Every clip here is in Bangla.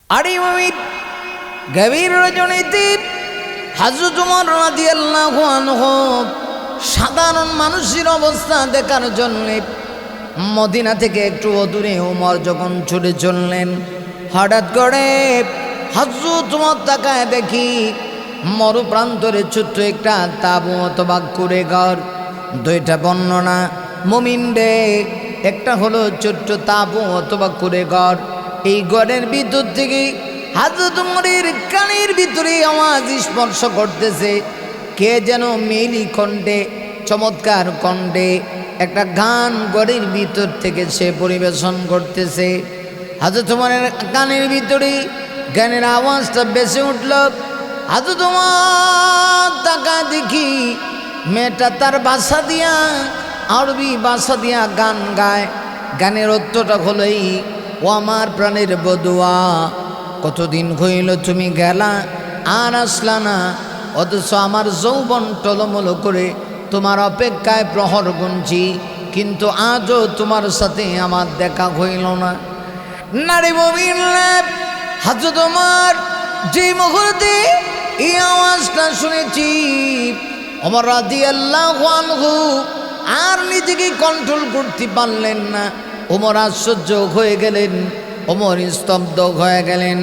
আরে মুমিন গভীর রজনীতে হযরত ওমর রাদিয়াল্লাহু আনহু সাধারণ মানুষের অবস্থা দেখার জন্য মদিনা থেকে একটু দূরে ওমর যখন ছুটে চললেন, হঠাৎ করে হযরত ওমর তাকায় দেখি মরুপ্রান্তরে ছোট্ট একটা তাঁবু অথবা কুড়ে ঘর। দুইটা বর্ণনা মুমিন রে, একটা হলো ছোট্ট তাঁবু অথবা কুড়ে ঘর। এই ঘরের ভিতর থেকে হযরত ওমরের কানের ভিতরে আওয়াজ স্পর্শ করতেছে। কে যেন মেলি কণ্ঠে, চমৎকার কণ্ঠে একটা গান ঘরের ভিতর থেকে সে পরিবেশন করতেছে। হযরত ওমরের কানের ভিতরে গানের আওয়াজটা বেশি উঠল। হযরত ওমর তাকা দেখি মেয়েটা তার ভাষা দিয়া, আরবি ভাষা দিয়া গান গায়। গানের অর্থটা হলোই, ও আমার প্রাণের বধুয়া, কতদিন হইল তুমি গেলা আর আসলা না, অথচ আমার যৌবন টলমল করে তোমার অপেক্ষায় প্রহর গুনছি, কিন্তু আজও তোমার সাথে আমার দেখা হইল না। নারী মুমিন হযরত ওমর যে মুহূর্তে এই আওয়াজটা শুনেছি, ওমর রাদিয়াল্লাহু আনহু আর নিজেকে কন্ট্রোল করতে পারলেন না। ওমর আশ্চর্য হয়ে গেলেন, ওমর স্তব্ধ হয়ে গেলেন।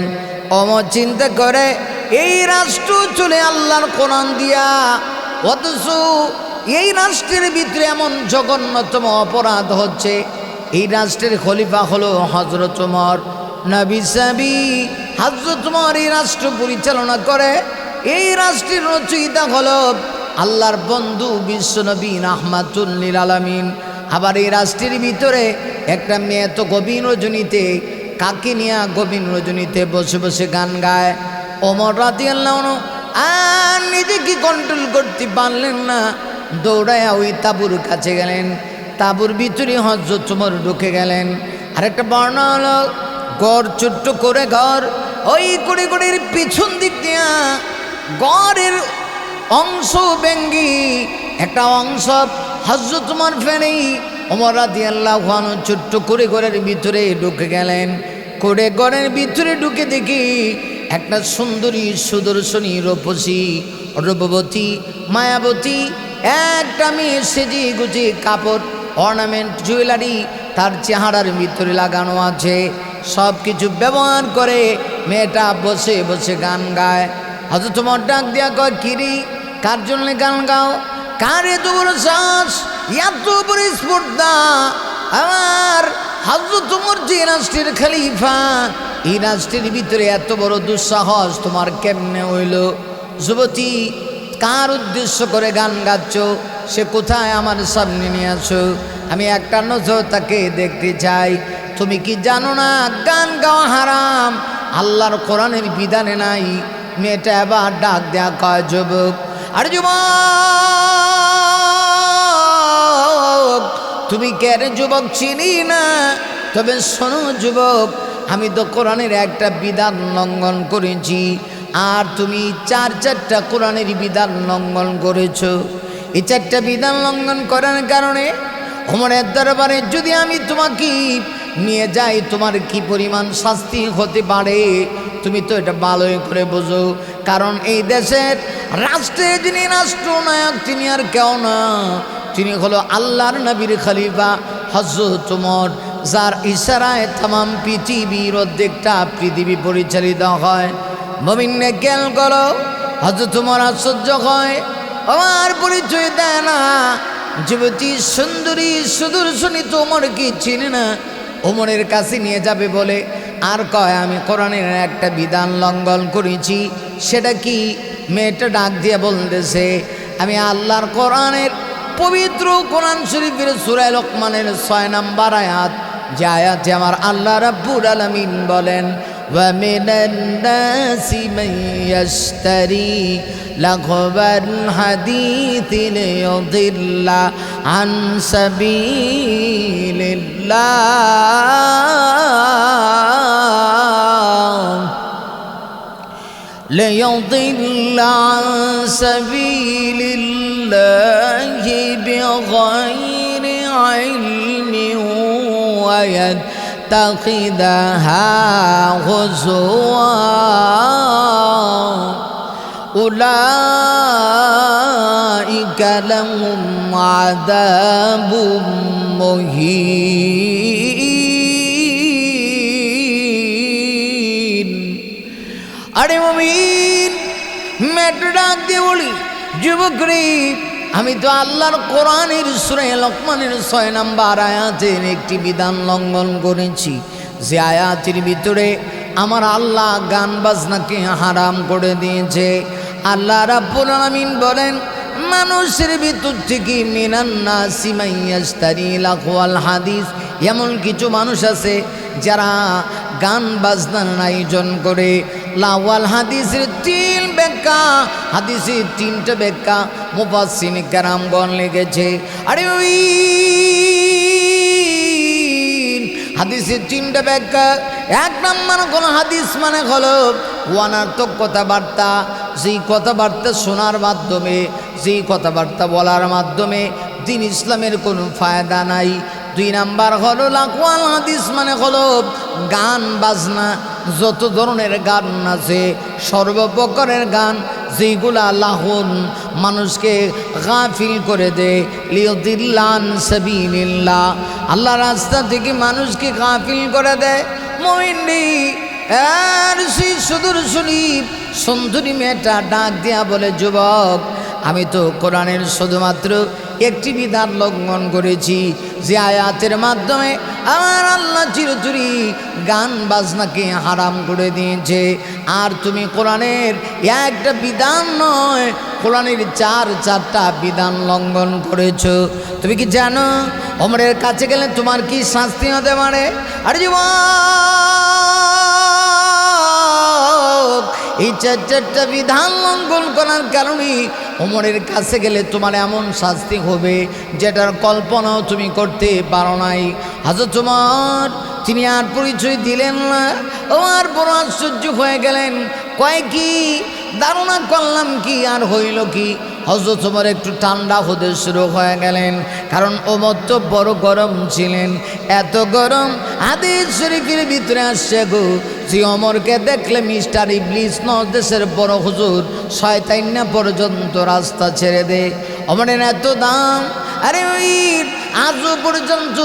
ওমর চিন্তা করে, এই রাষ্ট্র চলে আল্লাহর কোরআন দিয়া, অথচ এই রাষ্ট্রের ভিতরে এমন জঘন্যতম অপরাধ হচ্ছে। এই রাষ্ট্রের খলিফা হলো হযরত ওমর, নবী সাহাবী হযরত ওমর এই রাষ্ট্র পরিচালনা করে। এই রাষ্ট্রের রচয়িতা হলো আল্লাহর বন্ধু বিশ্বনবী রাহমাতুল লিল আলামিন। আবার এই রাষ্ট্রের ভিতরে একটা মেয়ে তো গভীর রজনীতে, কাকে নিয়ে গভীর রজনীতে বসে বসে গান গায়। ওমর রাদিয়াল্লাহু আনহু আর নিজেকে কন্ট্রোল করতে পারলেন না, দৌড়ায় ওই তাঁবুর কাছে গেলেন। তাঁবুর ভিতরে হযরত ওমর ঢুকে গেলেন। আরেকটা বর্ণনা হলো, গড় ছোট্ট করে ঘর, ওই কুড়ির পিছন দিক দিয়া গড়ের অংশ ভেঙ্গি একটা অংশ হযরত ওমর ফেরে ওমর রাদিয়াল্লাহু আনহু ছোট্ট করে ঘরের ভিতরে ঢুকে গেলেন। করে ঘরের ভিতরে ঢুকে দেখি একটা সুন্দরী সুদর্শনী রূপসী রূপবতী মায়াবতী একটা মেয়ে সেজে গুজে কাপড় অর্নামেন্ট জুয়েলারি তার চেহারার ভিতরে লাগানো আছে। সব কিছু ব্যবহার করে মেয়েটা বসে বসে গান গায়। হযরত ওমর ডাক দিয়া কয়, কিরি কার জন্য গান গাও? কার এত বড় সাহস, এত বড় স্পর্ধা? আমার হযরত ওমর যে রাষ্ট্রের খলিফা, এই রাষ্ট্রের ভিতরে এত বড় দুঃসাহস তোমার কেমনে হইল? যুবতী, কার উদ্দেশ্য করে গান গাচ্ছ? সে কোথায়? আমার সামনে নিয়ে আসো, আমি একটা নজর তাকে দেখতে চাই। তুমি কি জানো না গান গাওয়া হারাম, আল্লাহর কোরআনের বিধানে নাই? মেয়েটা এবার ডাক দেয়া কয়, যুবক, আরে যুবক, তুমি কেন? যুবক চিনি না, তবে শোনো যুবক, আমি তো কোরআনের একটা বিধান লঙ্ঘন করেছি, আর তুমি চারটা কোরআনের বিধান লঙ্ঘন করেছ। এই চারটা বিধান লঙ্ঘন করার কারণে ওমরের দরবারে যদি আমি তোমাকে নিয়ে যাই, তোমার কি পরিমাণ শাস্তি হতে পারে তুমি তো এটা ভালোই করে বোঝো। কারণ এই দেশের রাষ্ট্রের যিনি রাষ্ট্রনায়ক তিনি আর কেউ না, তিনি হলো আল্লাহর নবীর খলিফা হযরত ওমর, যার ইশারায় তাম পৃথিবীর অর্ধেকটা পৃথিবী পরিচালিত হয়। মুমিনে খেয়াল করো, হযরত ওমর আশ্চর্য হয়, আমার পরিচয় দেয় না। যুবতী সুন্দরী সুদর্শনী তো ওমরকে চিনে না, ওমরের কাছে নিয়ে যাবে বলে আর কয়, আমি কোরআনের একটা বিধান লঙ্ঘন করেছি। সেটা কি? মেয়েটা ডাক দিয়ে বলতেছে, আমি আল্লাহর কোরআনের পবিত্র কোরআন শরীফের সূরা লোকমানের 6 নম্বর আয়াত, যে আয়াতে আমার আল্লাহ রাব্বুল আলামিন বলেন, ওয়া মিনান নাসি মান ইয়াশতারি লাগওয়াল হাদিথি লিয়ুদিল্লা আন সাবিলিল্লাহ ليضل عن سبيل الله بغير علم يتخذها هزوا أولئك لهم عذاب مهين আরে মুমিন মেয়েটা ডাক দিয়ে বলি যুবক রে আমি তো আল্লাহর কোরআনের সূরা লোকমানের 6 নম্বর আয়াতের একটি বিধান লঙ্ঘন করেছি যে আয়াতের ভিতরে আমার আল্লাহ গান বাজনাকে হারাম করে দিয়েছে আল্লাহ রাব্বুল আলামিন বলেন মানুষের ভিতর থেকে মিনান নাসি মাইয়াশতারি লাহওয়াল হাদিস এমন কিছু মানুষ আছে যারা গান বাজনার আয়োজন করে লাওয়াল হাদিসের 3 ব্যাখ্যা হাদিসের 3টা ব্যাখ্যা মুফাসসিরিন কেরামগণ লিখেছে আরে ওই হাদিসের 3টা ব্যাখ্যা 1 নম্বর কোন হাদিস মানে হলো অনর্থক কথাবার্তা যেই কথাবার্তা শোনার মাধ্যমে যেই কথাবার্তা বলার মাধ্যমে দ্বীন ইসলামের কোনো ফায়দা নাই 2 নাম্বার হলো লাহওয়াল হাদিস মানে হলো গান বাজনা যত ধরনের গান আছে সর্বপ্রকারের গান যেগুলা লাহুন মানুষকে গাফিল করে দেয় লিয়ুদিল্লান সাবিলিল্লাহ আল্লাহ রাস্তা থেকে মানুষকে গাফিল করে দেয় মুমিন আর সেই সুদূরসুনি সুন্দরী মেয়েটা ডাক দিয়া বলে যুবক আমি তো কোরআনের শুধুমাত্র একটি বিধান লঙ্ঘন করেছি যে আয়াতের মাধ্যমে আমার আল্লাহ চিরচুরি গান বাজনাকে হারাম করে দিয়েছে আর তুমি কোরআনের একটা বিধান নয় কোরআনের 4টা বিধান লঙ্ঘন করেছো তুমি কি জানো ওমরের কাছে গেলে তোমার কি শাস্তি হতে পারে আরে যুবক এই 4টা বিধান লঙ্ঘন করার কারণে ওমরের কাছে গেলে তোমার এমন শাস্তি হবে যেটার কল্পনাও তুমি করতে পারো নাই হযরত ওমর তিনি আর পরিচয় দিলেন না আর বড় আশ্চর্য হয়ে গেলেন কয় কি ধারণা করলাম কি আর হইল কি হযরত ওমর একটু ঠান্ডা হতে শুরু হয়ে গেলেন কারণ ওমর তো বড় গরম ছিলেন এত গরম হাদিস শরীফের ভিতরে আসছে গো যে ওমরকে দেখলে মিস্টার ইবলিস দেশের বড় হুজুর শয়তান পর্যন্ত রাস্তা ছেড়ে দেয় ওমরের এত দাম আরে ওই আজও পর্যন্ত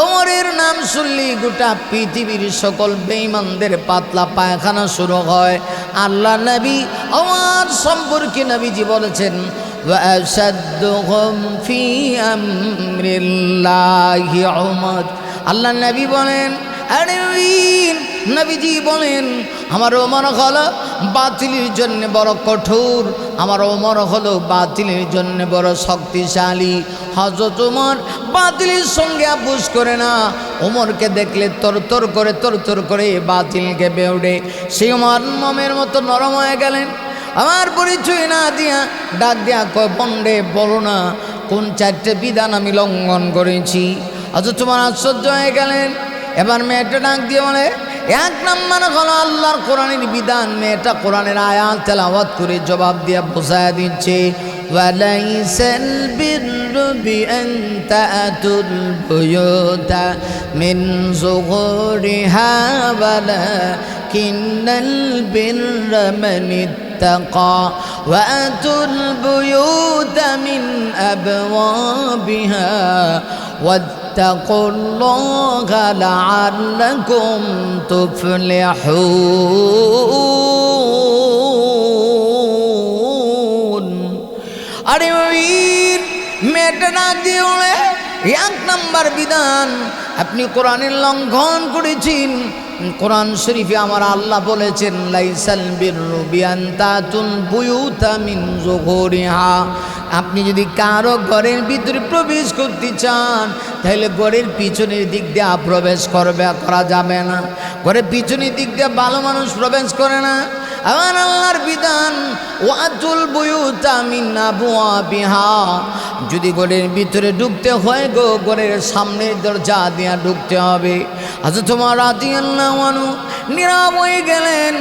ওমরের নাম শুনলি গোটা পৃথিবীর সকল বেঈমানদের পাতলা পায়খানা শুরু হয় আল্লাহ নবী ওমর সম্পর্কে নবীজি বলেছেন ওয়াশাদ্দুহুম ফি আমরিল্লাহি ওমর আল্লাহ নবী বলেন আরে নবীজি বলেন আমার ওমর হলো বাতিলের জন্য বড় কঠোর আমার ওমর হলো বাতিলের জন্য বড় শক্তিশালী হযরত ওমর বাতিলের সঙ্গে আপোষ করে না ওমরকে দেখলে তরতর করে বাতিলকে বেউড়ে সেই ওমর মোমের মতো নরম হয়ে গেলেন আমার পরিচয় না দিয়া ডাক দিয়া কয় বন্ডে বলো না কোন 4টে বিধান আমি লঙ্ঘন করেছি হযরত ওমর আশ্চর্য হয়ে গেলেন এবার মেয়েটা ডাক দিয়ে বলে 1 নম্বর হলো আল্লাহর কোরআনের বিধান মেয়েটা কোরআনের আয়াত তেলাওয়াত করে জবাব দিয়ে বোঝায় দিচ্ছে ওয়ালাইসাল বিররু বিআন তা'তুল বুয়ুতা মিন যুহুরিহা ওয়ালাকিন্নাল বিররা মান ইত্তাকা ওয়াতুল বুয়ুতা মিন আবওয়াবিহা واتقوا الله لعلكم تفلحون আরে মেয়েটা না দিয়ে 1 নম্বর বিধান আপনি কোরআনের লঙ্ঘন করেছেন কোরআন শরীফে আমার আল্লাহ বলেছেন লাইসাল বিররু বিআন তা'তুল বুয়ুতা মিন যুহুরিহা আপনি যদি কারো ঘরের ভিতরে প্রবেশ করতে চান তাহলে ঘরের পিছনের দিক দিয়ে প্রবেশ করা যাবে না ঘরের পিছনের দিক দিয়ে ভালো মানুষ প্রবেশ করে না আমার আল্লাহর বিধান ওয়াতুল বুয়ুতা মিন আবওয়াবিহা যদি ঘরের ভিতরে ঢুকতে হয় গো ঘরের সামনের দরজা দিয়ে ঢুকতে হবে হযরত ওমর রাদিয়াল্লাহু আনহু নীরব হয়ে গেলেন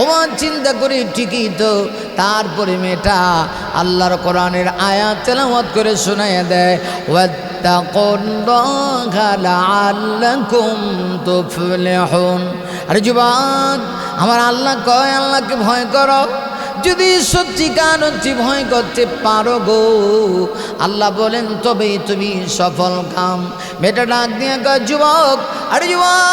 ওমান চিন্তা করি ঠিকই তো। তারপরে মেয়েটা আল্লাহর কোরআনের আয়াত তেলাওয়াত করে শোনাইয়া দেয়, ওয়াত্তাকুল্লাহা লাআল্লাকুম তুফলিহুন। আরে যুবক, আমার আল্লাহ কয় আল্লাহকে ভয় করো, যদি সত্যিকার ভয় করতে পারো গো, আল্লাহ বলেন তবেই তুমি সফল কাম। মেয়েটা ডাক দিয়ে কয়, যুবক, আরে যুবক,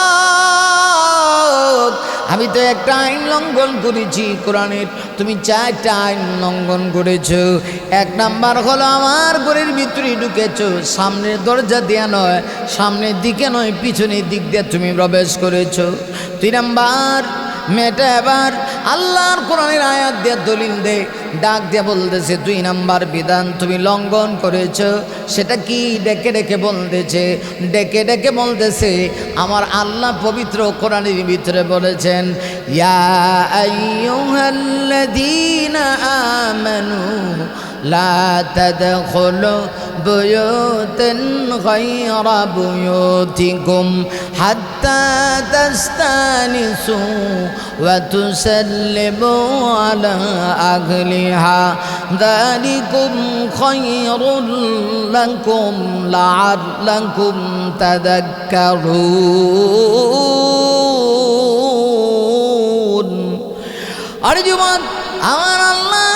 আমি তো একটা আইন লঙ্ঘন করেছি কোরআনের, তুমি 4টা আইন লঙ্ঘন করেছো। 1 নাম্বার হলো আমার ঘরের ভিতরে ঢুকেছো, সামনের দরজা দেয়া নয়, সামনের দিকে নয়, পিছনের দিক দিয়ে তুমি প্রবেশ করেছো। 2 নাম্বার, মেয়েটা এবার আল্লাহর কোরআনের আয়াত দিয়ে দলিল দে, ডাক দিয়ে বলতেছে 2 নাম্বার বিধান তুমি লঙ্ঘন করেছো। সেটা কি? ডেকে ডেকে বলতেছে, ডেকে ডেকে বলতেছে, আমার আল্লাহ পবিত্র কোরআনের ভিতরে বলেছেন, ইয়া আইয়ুহাল্লাযীনা আমানু লা তাদখুলু বুয়ুতান গায়রা বুয়ুতিকুম হাত্তা তাস্তানিসু ওয়া তুসাল্লিমু আলা আহলিহা যালিকুম খায়রুল লাকুম লাআল্লাকুম তাযাক্কারুন। আরে যুবক, আমার আল্লাহ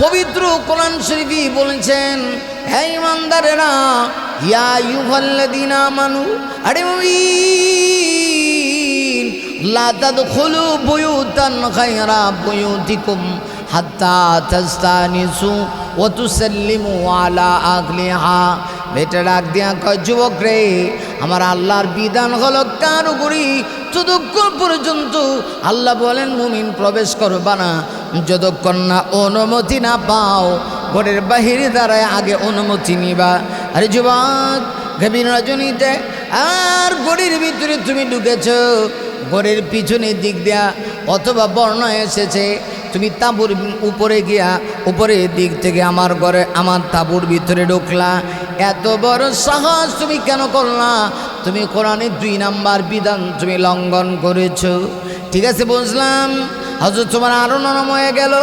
পবিত্র কোরআন শরীফে বলেছেন, হে ইমানদারেরা, ইয়া আইয়ুহাল্লাযীনা আমানু, আরে মুমিন, লা তাদখুলু বুয়ুতান গায়রা বুয়ুতিকুম হাত্তা তাস্তানিসু ওয়া তুসাল্লিমু আলা আহলিহা। বেটা ডাক দিয়া কয়, যুবক রে, আমার আল্লাহর বিধান হলো কারো করি ততক্ষণ পর্যন্ত আল্লাহ বলেন মুমিন প্রবেশ করবা না যতক্ষণ না অনুমতি না পাও। ঘরের বাহিরে দাঁড়ায় আগে অনুমতি নিবা। আরে যুবক, গভীর রজনীতে আর ঘরের ভিতরে তুমি ঢুকেছ, ঘরের পিছনের দিক দিয়া অথবা বর্ণনা এসেছে তুমি তাঁবুর উপরে গিয়া উপরের দিক থেকে আমার ঘরে আমার তাঁবুর ভিতরে ঢুকলা। এত বড় সাহস তুমি কেন করলা? তুমি কোরআনের 2 নাম্বার বিধান তুমি লঙ্ঘন করেছো। ঠিক আছে, বুঝলাম। হযরত তোমার আরো নরম হয়ে গেল।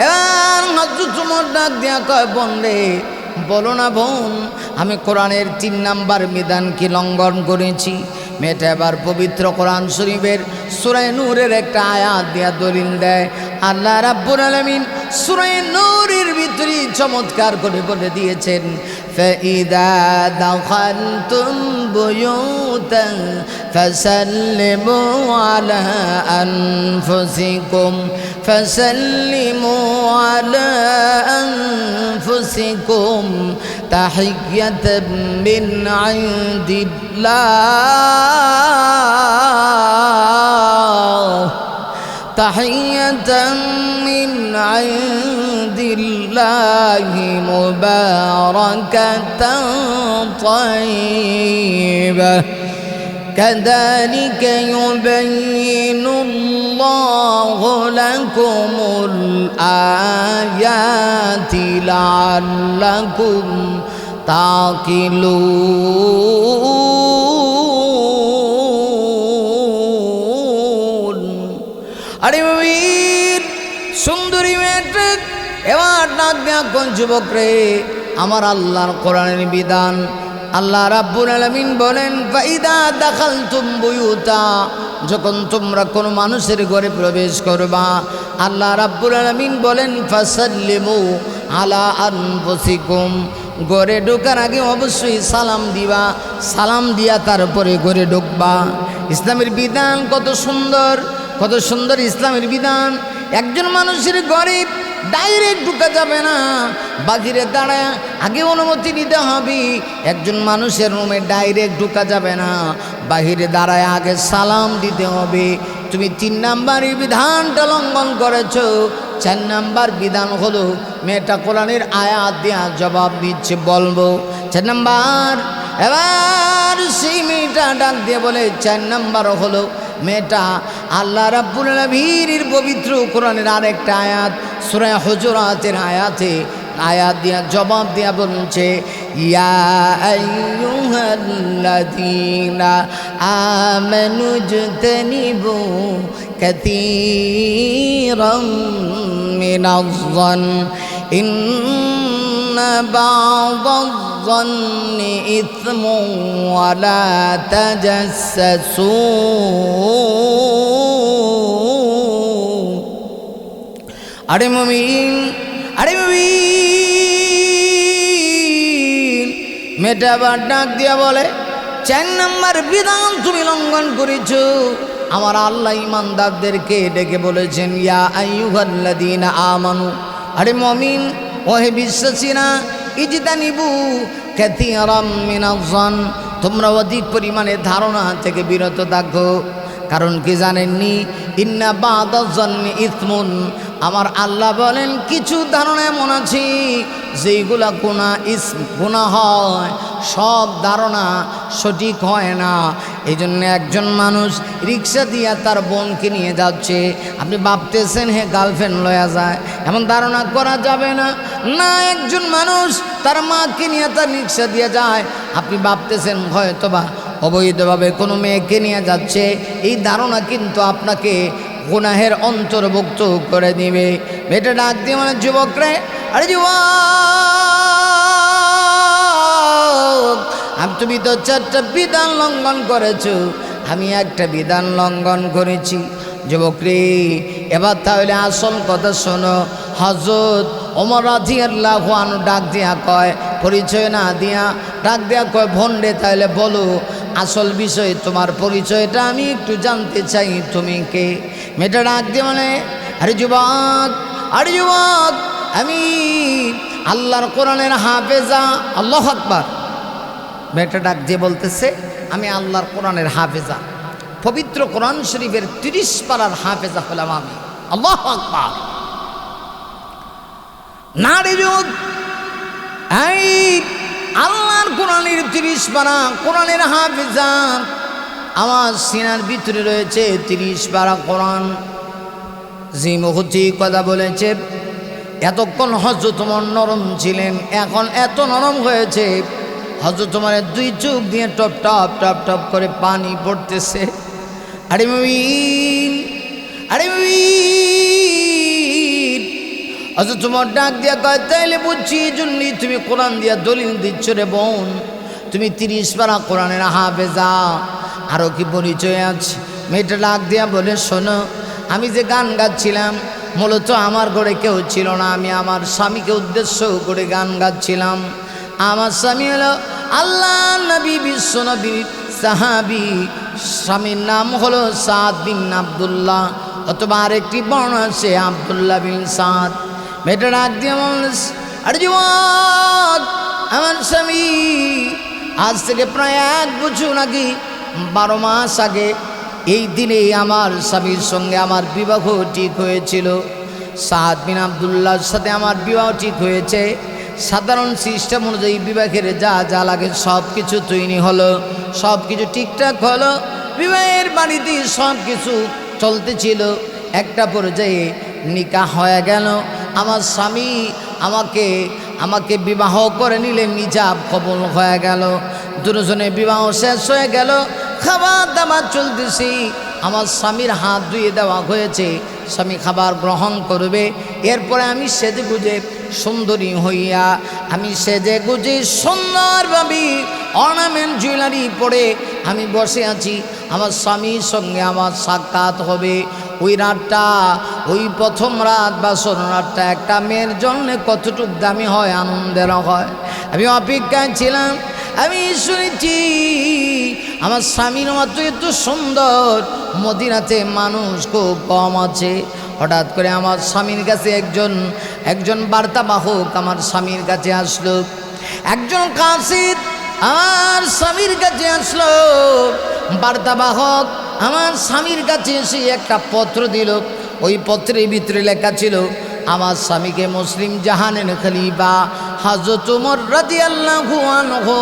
এবার হযরত তোমার ডাক দিয়া কয়, বোন রে, বলো না বোন, আমি কোরআনের 3 নাম্বার বিধান কি লঙ্ঘন করেছি? মেয়েটা এবার পবিত্র কোরআন শরীফের সূরা নূরের একটা আয়াত দিয়া দলিল দেয়। আল্লাহ রাব্বুল আলামিন সূরা নূরের ভিতরে চমৎকার করে বলে দিয়েছেন, ফাইদা দাখালতুম বুয়ুতান ফাসাল্লিমু আলা আনফুসিকুম ফাসাল্লিমু আলা আনফুসিকুম তাহিয়াতাম মিন ইনদিল্লাহ তাহিয়াতাম মিন ইনদিল্লাহি মুবারাকাতান তাইয়্যিবাহ কাযালিকা ইউবাইয়িনুল্লাহু লাকুমুল আয়াতি লাআল্লাকুম তাকিলুন। আরে মুমিন, সুন্দরী মেয়েটা এবার ডাক দেয়া কোন যুবক রে, আমার আল্লাহর কোরআনের বিধান আল্লাহ রাব্বুল আলামিন বলেন, ফাইদা দাখালতুম বুয়ুতা, যখন তোমরা কোনো মানুষের ঘরে প্রবেশ করবা, আল্লাহ রাব্বুল আলামিন বলেন, ফাসাল্লিমু আলা আনফুসিকুম, ঘরে ঢোকার আগে অবশ্যই সালাম দিবা, সালাম দিয়া তারপরে ঘরে ঢুকবা। ইসলামের বিধান কত সুন্দর, কত সুন্দর ইসলামের বিধান। একজন মানুষের ঘরে ডাইরেক্ট ঢুকা যাবে না, বাহিরে দাঁড়ায় আগে অনুমতি নিতে হবে। একজন মানুষের রুমে ডাইরেক্ট ঢুকা যাবে না, বাহিরে দাঁড়ায় আগে সালাম দিতে হবে। তুমি 3 নাম্বারের বিধানটা লঙ্ঘন করেছো। 4 নাম্বার বিধান হলো, মেয়েটা কোরআনের আয়াত দেয়া জবাব দিচ্ছে, বলবো 4 নাম্বার। এবার সেই মেয়েটা ডাক দিয়ে বলে, 4 নাম্বার হলো, মেয়েটা আল্লাহ রাব্বুল আলামিনের পবিত্র কোরআনের আরেকটা আয়াত সূরা হুজুরাতের আয়াত দিয়া জবাব দিয়া বলছে, ইয়া আইয়ুহাল্লাযীনা আমানু জতানিবু কাসীরাম كثيرا من الظن إن بعض الظن إثم ولا تجسسوا আরে মুমিন মেয়েটা আবার ডাক দিয়া বলে 4 নম্বর বিধান তুমি লঙ্ঘন করেছো। আমার আল্লাহ ইমানদারদেরকে ডেকে বলেছেন ইয়া আইয়ুহাল্লাযীনা আমানু, আরে মুমিন ওহে বিশ্বাসীরা, ইজতানিবু কাসীরাম মিনাজ-যন, তোমরা অধিক পরিমাণে ধারণা থেকে বিরত থাকো। কারণ কি জানেননি? ইন্না বা'দাজ-যন্নি ইসমুন, আমার আল্লাহ বলেন কিছু ধারণা এমন আছে যেইগুলা গুনাহ হয়, সব ধারণা সঠিক হয় না। এই জন্য একজন মানুষ রিক্সা দিয়া তার বোনকে নিয়ে যাচ্ছে, আপনি ভাবতেছেন হে গার্লফ্রেন্ড লয়া যায়, এমন ধারণা করা যাবে না। না, একজন মানুষ তার মাকে নিয়ে তার রিক্সা দিয়ে যায়, আপনি ভাবতেছেন হয়তোবা অবৈধভাবে কোনো মেয়েকে নিয়ে যাচ্ছে, এই ধারণা কিন্তু আপনাকে গুনাহের অন্তর্ভুক্ত করে দিবে। মেয়েটা ডাক দিয়ে মানে যুবক রে, আরে যুবক, তুমি তো 4টা বিধান লঙ্ঘন করেছো, আমি একটা বিধান লঙ্ঘন করেছি। যুবক রে, এবার তাহলে আসল কথা শোনো। হযরত ওমর রাদিয়াল্লাহু আনহু ডাক দিয়া কয়, পরিচয় না দিয়া ডাক দিয়া কয়, বোন রে তাহলে বলো আসল বিষয়, তোমার পরিচয়টা আমি একটু জানতে চাই, তুমি কে? মেয়েটা ডাক দিয়ে মানে আরে যুবক, আমি আল্লাহর কোরআনের হাফেজা। আল্লাহু আকবার। মেয়েটা ডাক দিয়ে বলতেছে আমি আল্লাহর কোরআনের হাফেজা, পবিত্র কোরআন শরীফের 30 পারার হাফেজা হলাম আমি। আল্লাহু আকবার। না রে যুবক, এই আল্লাহর কোরআনের 30 পারা কোরআনের হাফেজা, আমার সিনার ভিতরে রয়েছে 30 পারা কোরআন। যে মুহূর্তে কথা বলেছে, এতক্ষণ হযরত ওমর নরম ছিলেন, এখন এত নরম হয়েছে হযরত ওমরের 2 চোখ দিয়ে টপ টপ টপ টপ করে পানি পড়তেছে। আরে মুমিন, হযরত ওমর ডাক দিয়া কয়, তাইলে বুঝছি জন্যই তুমি কোরআন দিয়া দলিল দিচ্ছ রে বোন, তুমি 30 পারা কোরআনের হাফেজা। আরও কি পরিচয় আছে? মেয়েটা ডাক দিয়া বলে, শোনো, আমি যে গান গাচ্ছিলাম মূলত আমার ঘরে কেউ ছিল না, আমি আমার স্বামীকে উদ্দেশ্য করে গান গাচ্ছিলাম। আমার স্বামী হলো আল্লাহ নবী, বিশ্ব নবীর সাহাবী, স্বামীর নাম হলো সাদ বিন আব্দুল্লাহ, অথবা আরেকটি বর্ণ আছে আব্দুল্লাহ বিন সাদ। মেয়েটা ডাক দিয়ে বলল, আরে যুবক, আমার স্বামী আজ থেকে প্রায় 1 বছর আগে 12 মাস আগে এই দিনে আমার স্বামীর সঙ্গে আমার বিবাহ ঠিক হয়েছিল। সাদ বিন আব্দুল্লাহর সাথে আমার বিবাহ ঠিক হয়েছে। সাধারণ সিস্টেম অনুযায়ী বিবাহের যা যা লাগে সব কিছু তৈরি হলো, সব কিছু ঠিকঠাক হলো, বিবাহের বাড়িতে সব কিছু চলতেছিল। একটা পর্যায়ে নিকাহ হয়ে গেল। আমার স্বামী আমাকে বিবাহ করে নিলেন, নিজাব কবুল হয়ে গেল। দুজনে বিবাহ শেষ হয়ে গেল, খাবার দাবার চলতেছি। আমার স্বামীর হাত ধুয়ে দেওয়া হয়েছে, স্বামী খাবার গ্রহণ করবে। এরপরে আমি সেজে গুজে সুন্দরী হইয়া, আমি সেজে গুজে সুন্দরভাবে অর্নামেন্ট জুয়েলারি পরে আমি বসে আছি। আমার স্বামীর সঙ্গে আমার সাক্ষাৎ হবে। ওই রাতটা, ওই প্রথম রাত বা সোনার রাতটা একটা মেয়ের জন্য কতটুকু দামি হয়, আনন্দের হয়। আমি অপেক্ষায় ছিলাম। আমি শুনেছি আমার স্বামীর মতো এত সুন্দর মদিনাতে মানুষ খুব কম আছে। হঠাৎ করে আমার স্বামীর কাছে একজন বার্তাবাহক আমার স্বামীর কাছে আসলো। একজন কাসিদ আমার স্বামীর কাছে আসলো। বার্তাবাহক আমার স্বামীর কাছে এসে একটা পত্র দিল। ওই পত্রের ভিতরে লেখা ছিল, আমার স্বামীকে মুসলিম জাহানের খলিফা হযরত ওমর রাদিয়াল্লাহু আনহু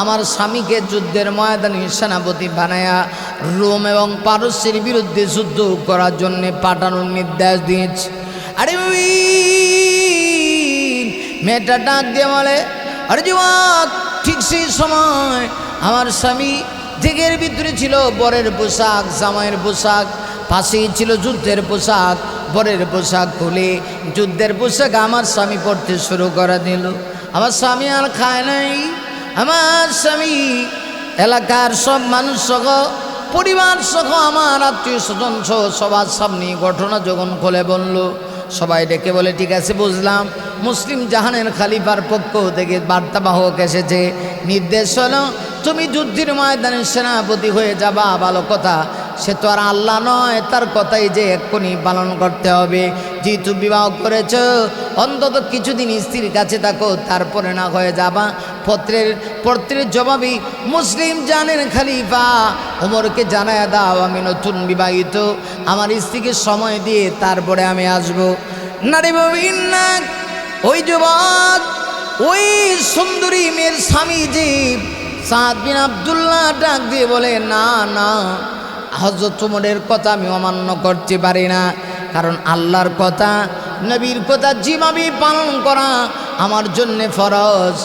আমার স্বামীকে যুদ্ধের ময়দানে সেনাপতি বানায়া রোম এবং পারস্যের বিরুদ্ধে যুদ্ধ করার জন্য পাঠানোর নির্দেশ দিয়েছে। আরে মেয়েটা ডাক দিয়ে বলে, আরে যুবক, ঠিক সেই সময় আমার স্বামী দিকের ভিতরে ছিল বরের পোশাক, জামাইয়ের পোশাক। পাশেই ছিল যুদ্ধের পোশাক, বরের পোশাক খুলে যুদ্ধের পোশাক আমার স্বামী পড়তে শুরু করে দিল। আমার স্বামী আর খায় নাই। আমার স্বামী এলাকার সব মানুষ সহ, পরিবার সহ, আমার আত্মীয় স্বজন সহ সবার সামনে ঘটনা যখন খুলে বলল, সবাই ডেকে বলে ঠিক আছে বুঝলাম, মুসলিম জাহানের খলিফার পক্ষ থেকে বার্তাবাহক এসেছে, নির্দেশ হলো তুমি যুদ্ধের ময়দানে সেনাপতি হয়ে যাবা। ভালো কথা, সে তো আর আল্লাহ নয়, তার কথাই যে এক্ষুনি পালন করতে হবে। যেহেতু বিবাহ করেছ, অন্তত কিছুদিন স্ত্রীর কাছে থাকো, তারপরে না হয়ে যাবা। পত্রের জবাবই মুসলিম জাহানের খলিফা ওমরকে জানায় দাও আমি নতুন বিবাহিত, আমার স্ত্রীকে সময় দিয়ে তারপরে আমি আসবো। নারী মুমিন না, ওই যুবক, ওই সুন্দরী মেয়ের স্বামী যে সাদ বিন আব্দুল্লাহ ডাক দিয়ে বলে, না না, হযরত ওমরের কথা আমি অমান্য করতে পারি না, কারণ আল্লাহর কথা, নবীর কথা যেভাবে পালন করা আমার জন্যে ফরজ।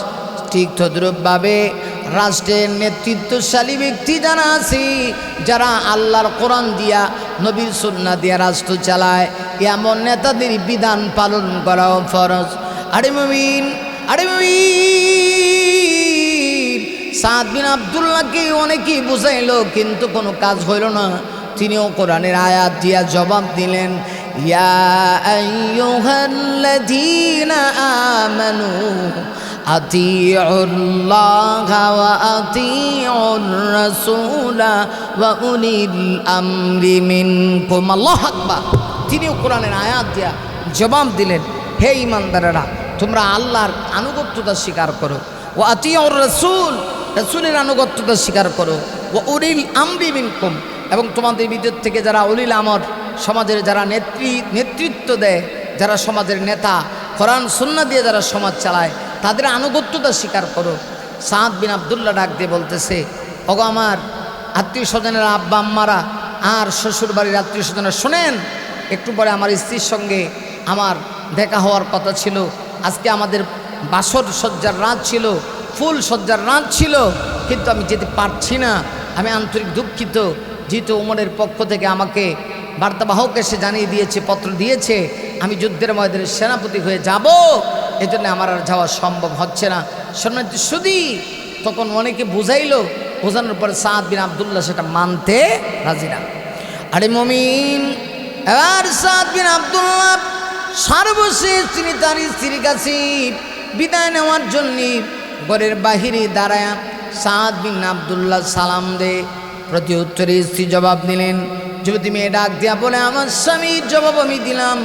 ঠিক তদ্রূপভাবে রাষ্ট্রের নেতৃত্বশালী ব্যক্তি যারা আছে, যারা আল্লাহর কোরআন দিয়া, নবীর সুন্নাহ দিয়া রাষ্ট্র চালায়, এমন নেতাদের বিধান পালন করাও ফরজ। আরে মুমিন, সাদ বিন আব্দুল্লাহকে অনেকেই বুঝাইলো, কিন্তু কোনো কাজ হইল না। তিনিও কোরআনের আয়াত দিয়া জবাব দিলেন, ইয়া আইয়ুহাল্লাযীনা আমানু আতিউল্লাহা ওয়া আতিউর রাসূলা ওয়া উলিল আমরি মিনকুম। আল্লাহু আকবার। তিনিও কোরআনের আয়াত দিয়া জবাব দিলেন, হে ঈমানদারেরা, তোমরা আল্লাহর আনুগত্যতা স্বীকার করো, ওয়া আতিউর রাসূল, রাসূলের আনুগত্যতা স্বীকার করো, ওয়া উলিল আমরি মিনকুম, এবং তোমাদের ভিতর থেকে যারা উলিল আমর, সমাজের যারা নেতৃত্ব দেয়, যারা সমাজের নেতা, কোরআন সুন্নাহ দিয়ে যারা সমাজ চালায়, তাদের আনুগত্যতা স্বীকার করো। সাদ বিন আব্দুল্লাহ ডাক দিয়ে বলতেছে, ওগো আমার আত্মীয় স্বজনেরা, আব্বা আম্মারা আর শ্বশুর বাড়ির আত্মীয় স্বজনেরা, শোনেন, একটু পরে আমার স্ত্রীর সঙ্গে আমার দেখা হওয়ার কথা ছিল। আজকে আমাদের বাসর সজ্জার রাত ছিল, ফুল সজ্জার রাত ছিল, কিন্তু আমি যেতে পারছি না। আমি আন্তরিক দুঃখিত, যেহেতু ওমরের পক্ষ থেকে আমাকে বার্তাবাহক এসে জানিয়ে দিয়েছে, পত্র দিয়েছে, আমি যুদ্ধের ময়দানে সেনাপতি হয়ে যাব, এজন্য আমার আর যাওয়া সম্ভব হচ্ছে না। শোনাতে শুধু তখন অনেকে বুঝাইলো, বোঝানোর পরে সাদ বিন আব্দুল্লাহ সেটা মানতে রাজি না। আরে মুমিন, এবার সাদ বিন আব্দুল্লাহ সর্বশেষ তিনি তার স্ত্রীর কাছে বিদায় নেওয়ার জন্য ঘরের বাহিরে দাঁড়ায় সাদ বিন আব্দুল্লাহ সালাম দে। প্রতি উত্তরে স্ত্রী জবাব দিলেন। যুবতী মেয়ে ডাক দিয়া বলে, আমার স্বামীর জবাব আমি দিলাম।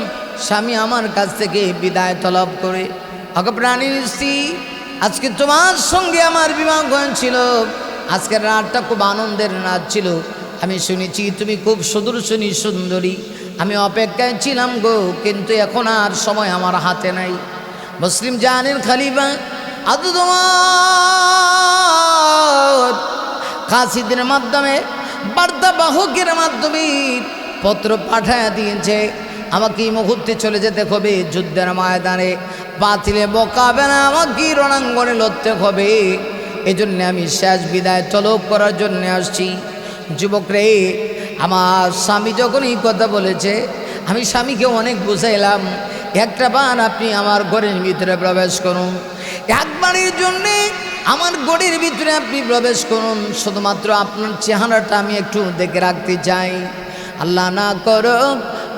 স্বামী আমার কাছ থেকে বিদায় তলব করে, ওগো প্রাণীর স্ত্রী, আজকে তোমার সঙ্গে আমার বিবাহ হয়েছিল, আজকের রাতটা খুব আনন্দের রাত ছিল। আমি শুনেছি তুমি খুব সুদর্শনী সুন্দরী, আমি অপেক্ষায় ছিলাম গো, কিন্তু এখন আর সময় আমার হাতে নাই। মুসলিম জাহানের খলিফা কাসিদের মাধ্যমে, বার্তাবাহকের মাধ্যমে পত্র পাঠায় দিয়েছে, আমাকে এই মুহূর্তে চলে যেতে হবে যুদ্ধের ময়দানে, বাতিলে বকাবে না, আমাকে রণাঙ্গনে লড়তে হবে। এজন্য আমি শেষ বিদায় তলব করার জন্য আসছি। যুবক রে, আমার স্বামী যখন এই কথা বলেছে, আমি স্বামীকে অনেক বুঝাইলাম, একটা বার আপনি আমার ঘরের ভিতরে প্রবেশ করুন, একবারের জন্যে আমার ঘরের ভিতরে আপনি প্রবেশ করুন, শুধুমাত্র আপনার চেহারাটা আমি একটু দেখে রাখতে চাই। আল্লাহ না করো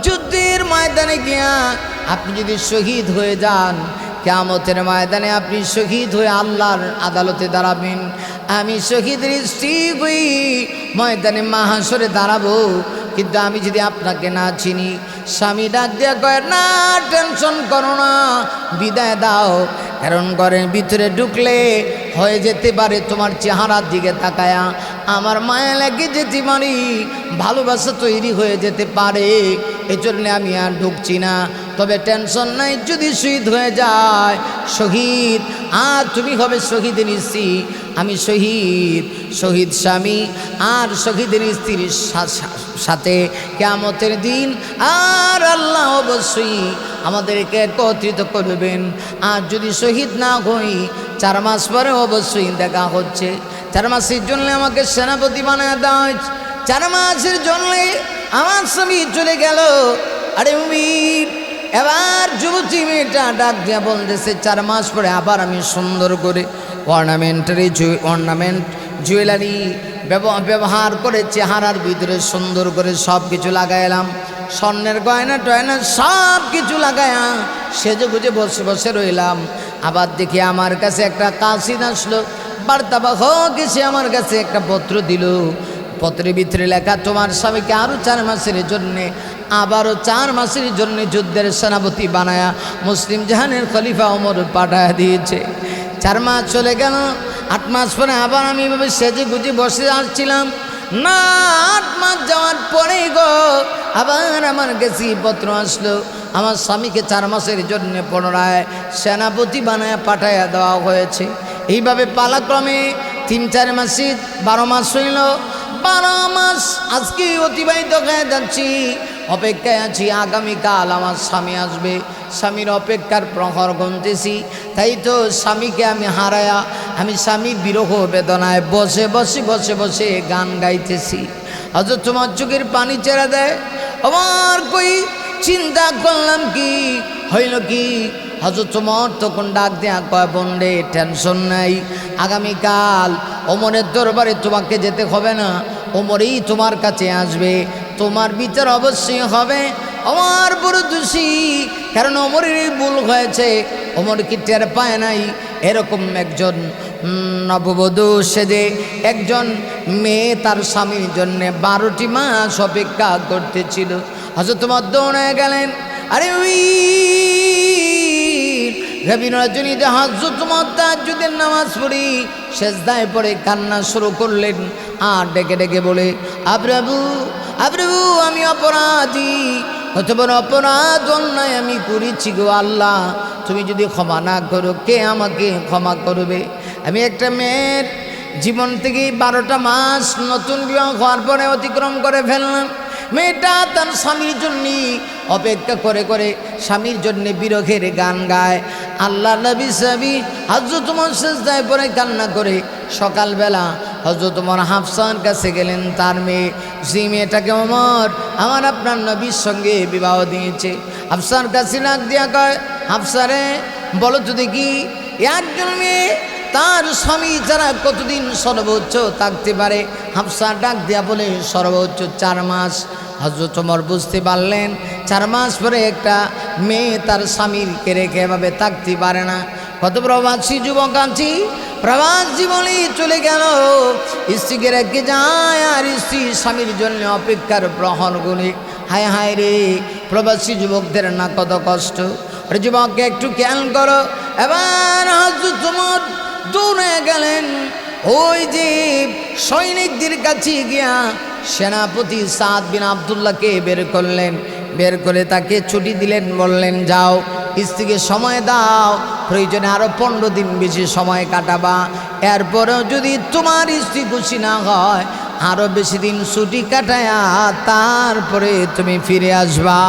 যুদ্ধের ময়দানে গিয়া আপনি যদি শহীদ হয়ে যান, কিয়ামতের ময়দানে আপনি শহীদ হয়ে আল্লাহর আদালতে দাঁড়াবেন, আমি শহীদের স্ত্রী হই ময়দানে মাহাশরে দাঁড়াবো, কিন্তু আমি যদি আপনাকে না চিনি। স্বামী ডাক দিয়া কয়, না টেনশন করো না, বিদায় দাও, কারণ ঘরের ভিতরে ঢুকলে হয়ে যেতে পারে তোমার চেহারার দিকে তাকায়া আমার মায়া লাগে যেতে পারি, ভালোবাসা তৈরি হয়ে যেতে পারে, এজন্য আমি আর ঢুকছি না। তবে টেনশন নাই, যদি শহীদ হয়ে যায় শহীদ, আর তুমি হবে শহীদের স্ত্রী, আমি শহীদ স্বামী আর শহীদের স্ত্রীর সাথে কিয়ামতের দিন আর আল্লাহ অবশ্যই আমাদেরকে একত্রিত করবেন। আর যদি শহীদ না হই, 4 মাস পরে অবশ্যই দেখা হচ্ছে। 4 মাসের জন্য আমাকে সেনাপতি বানায় দেওয়া হয়েছে, 4 মাসের জন্য আমার স্বামী চলে গেল। আরে উমির, এবার যুবতী মেয়েটা ডাক দিয়া বলতেছে 4 মাস পরে আবার আমি সুন্দর করে অর্নামেন্ট জুয়েলারি ব্যবহার করে চেহারার ভিতরে সুন্দর করে সব কিছু লাগাইলাম, স্বর্ণের গয়না টয়না সব কিছু লাগায়া সেজে গুজে বসে বসে রইলাম। আবার দেখি আমার কাছে একটা কাসিদ আসলো, বার্তাবাহ এসে আমার কাছে একটা পত্র দিল। পত্রের ভিতরে লেখা, তোমার স্বামীকে আরও 4 মাসের জন্যে, আবারও 4 মাসের জন্য যুদ্ধের সেনাপতি বানায়া মুসলিম জাহানের খলিফা ওমর পাঠায় দিয়েছে। 4 মাস চলে গেল। 8 মাস পরে আবার আমি এভাবে সেজে গুজে বসে আসছিলাম না। 8 মাস যাওয়ার পরেই গো আবার আমার কাছে পত্র আসলো, আমার স্বামীকে 4 মাসের জন্য পুনরায় সেনাপতি বানায় পাঠাইয়া দেওয়া হয়েছে। এইভাবে পালাক্রমে 3-4 মাসে 12 মাস হইল। 12 মাস আজকে অতিবাহিত হয়ে যাচ্ছি, অপেক্ষায় আছি আগামীকাল আমার স্বামী আসবে। স্বামীর অপেক্ষার প্রহর গুনতেছি। তাই তো স্বামীকে আমি হারায়া আমি স্বামীর বিরহ বেদনায় বসে বসে বসে বসে গান গাইতেছি। হযরত তোমার চোখের পানি ছেড়ে দেয়। আমার কই চিন্তা করলাম কি হইল কি, হযরত তোমার তখন ডাক দেয়া কয়, বন্ডে টেনশন নাই, আগামীকাল ওমরের দরবারে তোমাকে যেতে হবে না, ওমরই তোমার কাছে আসবে, তোমার বিচার অবশ্যই হবে। আমার বড় দোষী, কারণ ওমরের ভুল হয়েছে, ওমর কি টের পায় নাই? এরকম একজন নববধূ সেজে একজন মেয়ে তার স্বামীর জন্যে 12টি মাস অপেক্ষা করতেছিল। হযরত তোমার দৌড়ে গেলেন। আরে ওই গভীর রজনীতে হযরত তোমার তাহাজ্জুদের নামাজ পড়ি সেজদায় পড়ে কান্না শুরু করলেন আর ডেকে ডেকে বলে, আপ্রভু আপ্রভু, আমি অপরাধী, কত বড় অপরাধ অন্যায় আমি করেছি গো আল্লাহ, তুমি যদি ক্ষমা না করো কে আমাকে ক্ষমা করবে? আমি একটা মেয়ের জীবন থেকে 12টা মাস নতুন বিবাহ হওয়ার পরে অতিক্রম করে ফেললাম। মেয়েটা তার স্বামীর জন্যে অপেক্ষা করে করে স্বামীর জন্যে বিরহের গান গায়। আল্লাহ নবী সাহাবী হযরত ওমর সেজদায় পড়ে কান্না করে সকালবেলা হযরত ওমর হাফসার কাছে গেলেন। তার মেয়ে, যে মেয়েটাকে ওমর আমার আপনার নবীর সঙ্গে বিবাহ দিয়েছে, হাফসার কাছে ডাক দিয়া কয়, হাফসারে বলো তো দেখি, একজন মেয়ে তার স্বামী যারা কতদিন সর্বোচ্চ থাকতে পারে? হাফসা ডাক দিয়া বলে, সর্বোচ্চ 4 মাস। হযরত ওমর বুঝতে পারলেন 4 মাস পরে একটা মেয়ে তার স্বামীকে রেখে এভাবে থাকতে পারে না। কত প্রবাসী যুবক আছি, প্রবাস জীবনে চলে গেল, স্ত্রীকে রেখে যায় আর স্ত্রী স্বামীর জন্য অপেক্ষার প্রহর গুনে। হায় হায় রে, প্রবাসী যুবকদের না কত কষ্ট। আরে যুবককে একটু খেয়াল করো। এবার হযরত ওমর দৌড়ে গেলেন ওই যে সৈনিকদের কাছে গিয়া সেনাপতি সাদ বিন আব্দুল্লাহকে বের করলেন। বের করে তাকে ছুটি দিলেন, বললেন যাও স্ত্রীকে সময় দাও, প্রয়োজনে আরও 15 দিন বেশি সময় কাটাবা, এরপরেও যদি তোমার স্ত্রী খুশি না হয় আরও বেশি দিন ছুটি কাটায়া তারপরে তুমি ফিরে আসবা।